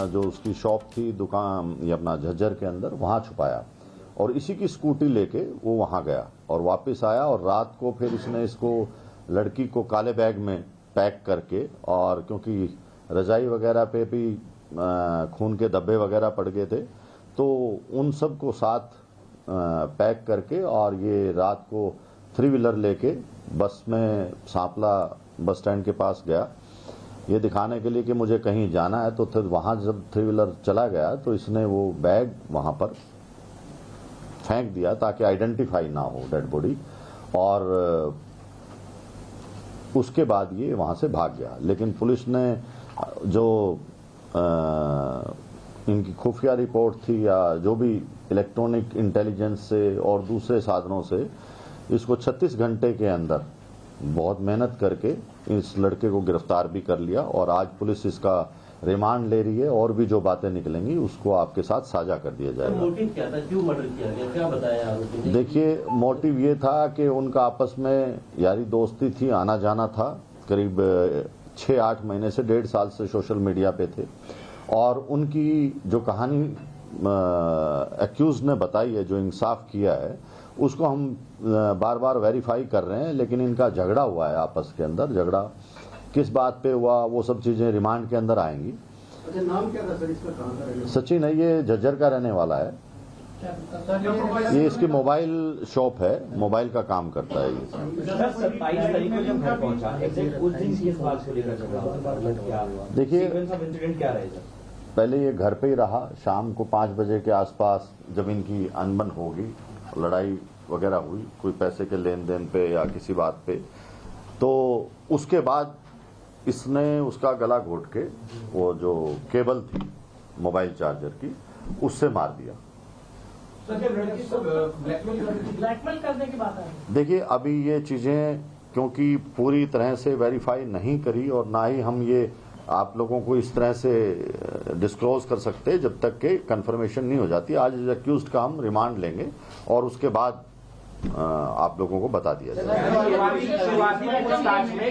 जो उसकी शॉप थी दुकान ये अपना झज्जर के अंदर, वहाँ छुपाया और इसी की स्कूटी लेके वो वहाँ गया और वापस आया और रात को फिर इसने इसको लड़की को काले बैग में पैक करके, और क्योंकि रजाई वगैरह पे भी खून के धब्बे वगैरह पड़ गए थे तो उन सब को साथ पैक करके और ये रात को 3 व्हीलर लेके बस में सांपला बस स्टैंड के पास गया ये दिखाने के लिए कि मुझे कहीं जाना है। तो फिर वहाँ जब 3 व्हीलर चला गया तो इसने वो बैग वहाँ पर फेंक दिया ताकि आइडेंटिफाई ना हो डेड बॉडी, और उसके बाद ये वहाँ से भाग गया। लेकिन पुलिस ने जो इनकी खुफिया रिपोर्ट थी या जो भी इलेक्ट्रॉनिक इंटेलिजेंस से और दूसरे साधनों से इसको 36 घंटे के अंदर बहुत मेहनत करके इस लड़के को गिरफ्तार भी कर लिया और आज पुलिस इसका रिमांड ले रही है और भी जो बातें निकलेंगी उसको आपके साथ साझा कर दिया जाएगा। मोटिव क्या था, क्यों मर्डर किया गया, क्या बताया आरोपी ने? देखिए, मोटिव ये था कि उनका आपस में यारी दोस्ती थी, आना जाना था, करीब 6-8 महीने से 1.5 साल से सोशल मीडिया पे थे और उनकी जो कहानी एक्यूज ने बताई है, जो इंसाफ किया है, उसको हम बार बार वेरीफाई कर रहे हैं। लेकिन इनका झगड़ा हुआ है आपस के अंदर, झगड़ा किस बात पे हुआ वो सब चीजें रिमांड के अंदर आएंगी। अच्छा, नाम क्या था सर इसका, कहाँ का रहने? सचिन है, ये झज्जर का रहने वाला है। ये इसकी मोबाइल शॉप है, मोबाइल का काम करता है ये। 27 तारीख को जब घर पहुंचा, एग्जैक्ट उस दिन किस बात को लेकर झगड़ा हुआ? देखिए, इंसिडेंट क्या रहेगा? पहले ये घर पे ही रहा, शाम को 5 बजे के आसपास जब इनकी अनबन होगी, लड़ाई वगैरह हुई कोई पैसे के लेन देन पे या किसी बात पे, तो उसके बाद इसने उसका गला घोट के वो जो केबल थी मोबाइल चार्जर की उससे मार दिया। ब्लैकमेल करने की बात है। देखिए, अभी ये चीजें क्योंकि पूरी तरह से वेरीफाई नहीं करी और ना ही हम ये आप लोगों को इस तरह से डिस्क्लोज कर सकते जब तक के कंफर्मेशन नहीं हो जाती। आज एक्यूज्ड का हम रिमांड लेंगे और उसके बाद आप लोगों को बता दिया जाएगा।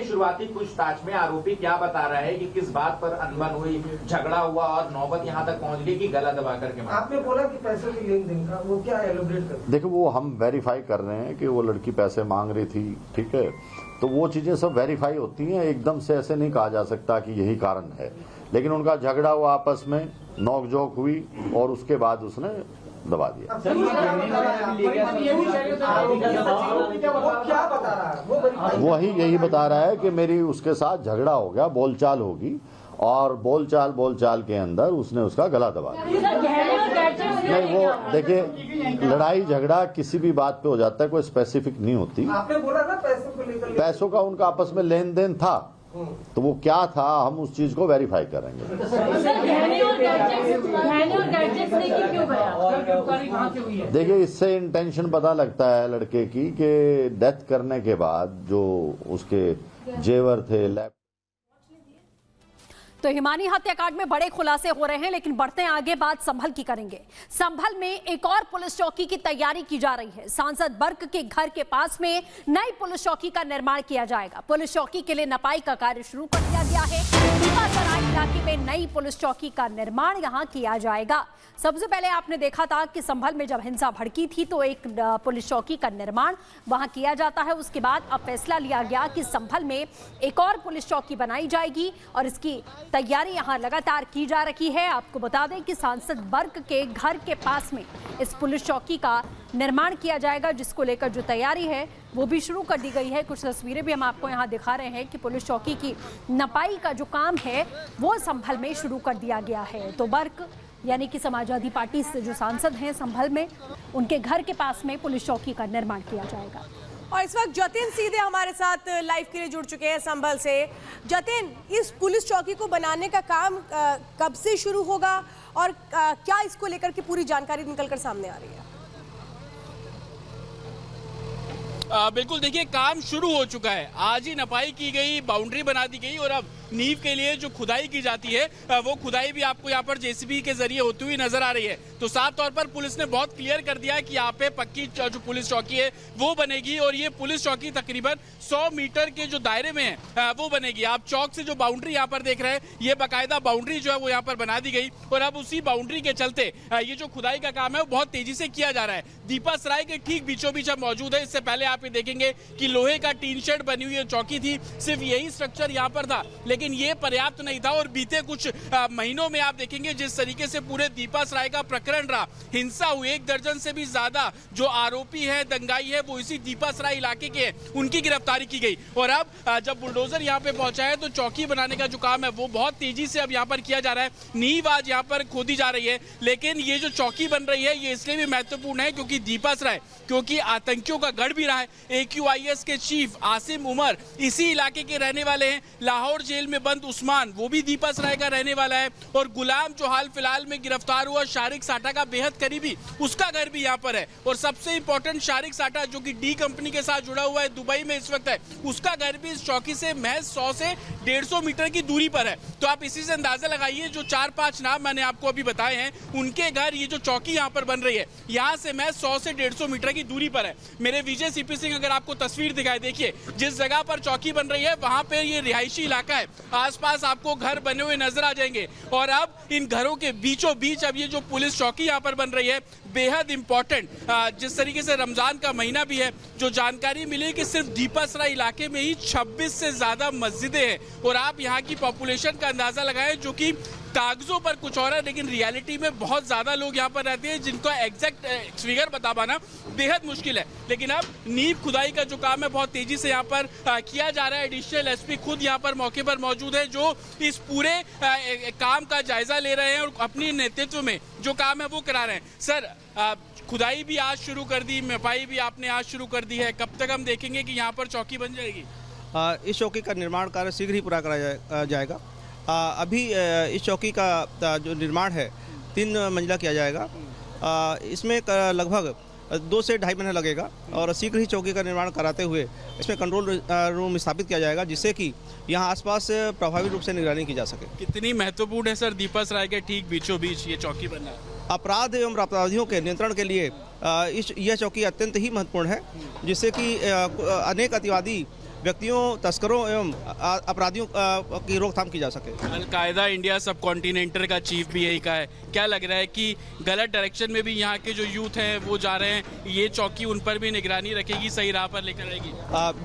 शुरुआती पूछताछ में आरोपी क्या बता रहा है कि किस बात पर अनबन हुई, झगड़ा हुआ और नौबत यहाँ तक पहुँच गई कि गला दबा करके आपने बोला कि पैसों के लेन देन का, वो क्या एलोब्रेट कर? देखो, वो हम वेरीफाई कर रहे हैं कि वो लड़की पैसे मांग रही थी, ठीक है, तो वो चीजें सब वेरीफाई होती हैं। एकदम से ऐसे नहीं कहा जा सकता कि यही कारण है, लेकिन उनका झगड़ा हुआ, आपस में नोकझोंक हुई और उसके बाद उसने दबा दिया। क्या बता रहा है? वही यही बता रहा है कि मेरी उसके साथ झगड़ा हो गया, बोलचाल होगी और बोलचाल के अंदर उसने उसका गला दबा दिया। नहीं, वो देखिए, लड़ाई झगड़ा किसी भी बात पे हो जाता है, कोई स्पेसिफिक नहीं होती। आपने बोला ना पैसों को लेकर, पैसों का उनका आपस में लेन देन था, तो वो क्या था हम उस चीज को वेरीफाई करेंगे। देखिए, इससे इंटेंशन पता लगता है लड़के की कि डेथ करने के बाद जो उसके जेवर थे, लैप। तो हिमानी हत्याकांड में बड़े खुलासे हो रहे हैं, लेकिन बढ़ते आगे बात संभल की करेंगे। संभल में एक और पुलिस चौकी की तैयारी की जा रही है। सांसद बर्क के घर के पास में नई पुलिस चौकी का निर्माण किया जाएगा। पुलिस चौकी के लिए नपाई का कार्य शुरू कर दिया गया है। सराय इलाके में नई पुलिस चौकी का निर्माण यहां किया जाएगा। सबसे पहले आपने देखा था कि संभल में जब हिंसा भड़की थी तो एक पुलिस चौकी का निर्माण वहां किया जाता है। उसके बाद अब फैसला लिया गया कि संभल में एक और पुलिस चौकी बनाई जाएगी और इसकी तैयारी यहां लगातार की जा रही है। आपको बता दें कि सांसद बर्क के घर के पास में इस पुलिस चौकी का निर्माण किया जाएगा, जिसको लेकर जो तैयारी है वो भी शुरू कर दी गई है। कुछ तस्वीरें भी हम आपको यहाँ दिखा रहे हैं कि पुलिस चौकी की नपाई का जो काम है वो संभल में शुरू कर दिया गया है। तो बर्क यानी कि समाजवादी पार्टी से जो सांसद हैं संभल में, उनके घर के पास में पुलिस चौकी का निर्माण किया जाएगा। और इस वक्त जतिन सीधे हमारे साथ लाइव के लिए जुड़ चुके हैं संभल से। जतिन, इस पुलिस चौकी को बनाने का काम कब से शुरू होगा और क्या इसको लेकर के पूरी जानकारी निकलकर सामने आ रही है? बिल्कुल, देखिए काम शुरू हो चुका है। आज ही नपाई की गई, बाउंड्री बना दी गई और अब नींव के लिए जो खुदाई की जाती है वो खुदाई भी आपको यहाँ पर जेसीबी के जरिए होती हुई नजर आ रही है। तो साफ तौर पर पुलिस ने बहुत क्लियर कर दिया है कि यहाँ पे पक्की जो पुलिस चौकी है वो बनेगी और ये पुलिस चौकी तकरीबन 100 मीटर के जो दायरे में है वो बनेगी। आप चौक से जो बाउंड्री यहाँ पर देख रहे हैं ये बाकायदा बाउंड्री जो है वो यहाँ पर बना दी गई और अब उसी बाउंड्री के चलते ये जो खुदाई का काम है वो बहुत तेजी से किया जा रहा है। दीपा सराय के ठीक बीचों बीच हम मौजूद है। इससे पहले आप ये देखेंगे कि लोहे का टीन शेड बनी हुई चौकी थी, सिर्फ यही स्ट्रक्चर यहाँ पर था, लेकिन ये पर्याप्त नहीं था और बीते कुछ महीनों में आप देखेंगे जिस तरीके से पूरे दीपा सराय का प्रकरण रहा, हिंसा हुई, 1 दर्जन से भी ज्यादा जो आरोपी है, दंगाई है, वो इसी दीपा सराय इलाके के हैं, उनकी गिरफ्तारी की गई। और अब जब बुलडोजर यहाँ पे पहुंचा है तो चौकी बनाने का जो काम है वो बहुत तेजी से अब यहाँ पर किया जा रहा है। नींव आज यहाँ पर खोदी जा रही है, लेकिन ये जो चौकी बन रही है ये इसलिए भी महत्वपूर्ण है क्योंकि दीपा सराय क्योंकि आतंकियों का गढ़ भी रहा है। AQIS के चीफ आसिम उमर इसी इलाके के रहने वाले हैं। लाहौर जेल में बंद उस्मान वो भी दीपा सराय का रहने वाला है और गुलाम जो हाल फिलहाल में गिरफ्तार हुआ शारिक साटा का बेहद करीबी, उसका घर भी यहाँ पर है। और सबसे इंपॉर्टेंट शारिक साटा जो कि डी कंपनी के साथ जुड़ा हुआ है, दुबई में इस वक्त है, उसका घर भी इस चौकी से महज 100 से 150 मीटर की दूरी पर है। तो आप इसी से अंदाजा लगाइए जो 4-5 नाम मैंने आपको अभी बताए हैं उनके घर ये जो चौकी यहाँ पर बन रही है यहाँ से महज 100 से 150 मीटर की दूरी पर है। मेरे विजय सीपी सिंह अगर आपको तस्वीर दिखाई, देखिए जिस जगह पर चौकी बन रही है वहां पे ये रिहायशी इलाका है, आसपास आपको घर बने हुए नजर आ जाएंगे। और अब इन घरों के बीचों बीच अब ये जो पुलिस चौकी यहाँ पर बन रही है बेहद इंपॉर्टेंट, जिस तरीके से रमजान का महीना भी है, जो जानकारी मिली कि सिर्फ दीपा सराय इलाके में ही 26 से ज्यादा मस्जिदें हैं और आप यहाँ की पॉपुलेशन का अंदाजा लगाएं जो कि कागजों पर कुछ और है लेकिन रियलिटी में बहुत ज्यादा लोग यहाँ पर रहते हैं जिनको एग्जैक्ट फिगर बता पाना बेहद मुश्किल है। लेकिन अब नींव खुदाई का जो काम है बहुत तेजी से यहाँ पर किया जा रहा है। एडिशनल SP खुद यहाँ पर मौके पर मौजूद है जो इस पूरे काम का जायजा ले रहे हैं और अपनी नेतृत्व में जो काम है वो करा रहे हैं। सर, खुदाई भी आज शुरू कर दी, मपाई भी आपने आज शुरू कर दी है, कब तक हम देखेंगे कि यहाँ पर चौकी बन जाएगी? इस चौकी का निर्माण कार्य शीघ्र ही पूरा करा जाएगा। अभी इस चौकी का जो निर्माण है 3 मंजिला किया जाएगा। इसमें लगभग 2 से 2.5 महीने लगेगा और शीघ्र ही चौकी का निर्माण कराते हुए इसमें कंट्रोल रूम स्थापित किया जाएगा जिससे कि यहाँ आसपास प्रभावी रूप से निगरानी की जा सके। कितनी महत्वपूर्ण है सर दीपा सराय के ठीक बीचों बीच ये चौकी बनना? अपराध एवं अपराधियों के नियंत्रण के लिए यह चौकी अत्यंत ही महत्वपूर्ण है जिससे कि अनेक अतिवादी व्यक्तियों, तस्करों एवं अपराधियों की रोकथाम की जा सके। अल-कायदा इंडिया सब कॉन्टिनेंटल का चीफ भी यही कहा है। क्या लग रहा है कि गलत डायरेक्शन में भी यहाँ के जो यूथ हैं वो जा रहे हैं, ये चौकी उन पर भी निगरानी रखेगी, सही राह पर लेकर आएगी?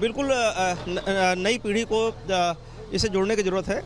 बिल्कुल नई पीढ़ी को इससे जोड़ने की जरूरत है